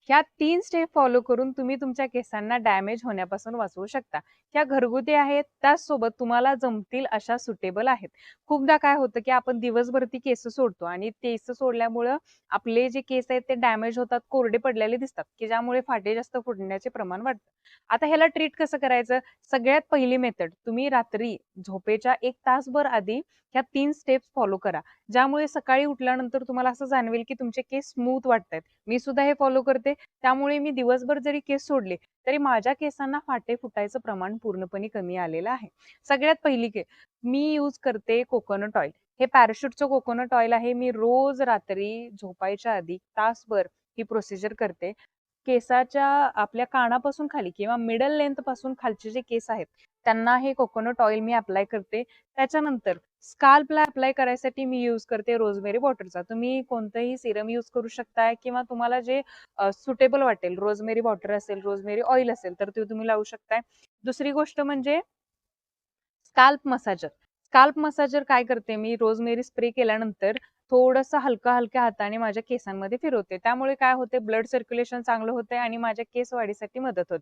ह्या 3 step follow करून तुम्ही तुमच्या केसांना डॅमेज होण्यापासून वाचवू शकता. ह्या घरगुती आहेत, त्याचसोबत तुम्हाला जमतील अशा सुटेबल आहेत. खूपदा काय होतं, की आपण दिवसभर ती केस सोडतो आणि केस सोडल्यामुळं आपले जे केस आहेत ते डॅमेज होतात, कोरडे पडलेले दिसतात, की ज्यामुळे फाटे जास्त फुटण्याचे प्रमाण वाढतं. आता ह्याला ट्रीट कसं करायचं? सगळ्यात पहिली मेथड, तुम्ही रात्री झोपेच्या 1 तासभर आधी ह्या 3 स्टेप्स फॉलो करा. ज्यामुळे सकाळी उठल्यानंतर तुम्हाला असं जाणवेल, की तुमचे केस स्मूथ वाटतायत. मी सुद्धा हे फॉलो करते. त्यामुळे मी दिवसभर जरी केस सोडले, तरी माझ्या केसांना फाटे फुटायचं प्रमाण पूर्णपणे कमी आलेलं आहे. सगळ्यात पहिली मी यूज करते कोकोनट ऑइल. हे पॅराशूटचं कोकोनट ऑइल आहे. मी रोज रात्री झोपायच्या आधी तासभर ही प्रोसिजर करते. केसाच्या आपल्या कानापासून खाली किंवा मिडल लेंथ पासून खालचे जे केस आहेत, त्यांना हे कोकोनट ऑइल मी अप्लाय करते. त्याच्यानंतर स्काल्पला अप्लाय करायसाठी मी यूज करते रोजमेरी वॉटरचा. तुम्ही कोणतंही सिरम यूज करू शकताय किंवा तुम्हाला जे सुटेबल वाटेल, रोजमेरी वॉटर असेल, रोजमेरी ऑइल असेल, तर ते तुम्ही लावू शकताय. दुसरी गोष्ट म्हणजे स्काल्प मसाजर. स्काल्प मसाजर काय करते मी, रोजमेरी स्प्रे केल्यानंतर थोडंसं हलक्या हाताने माझ्या केसांमध्ये फिरवते. त्यामुळे काय होते, ब्लड सर्क्युलेशन चांगलं होते आणि माझ्या केस वाढीसाठी मदत होते.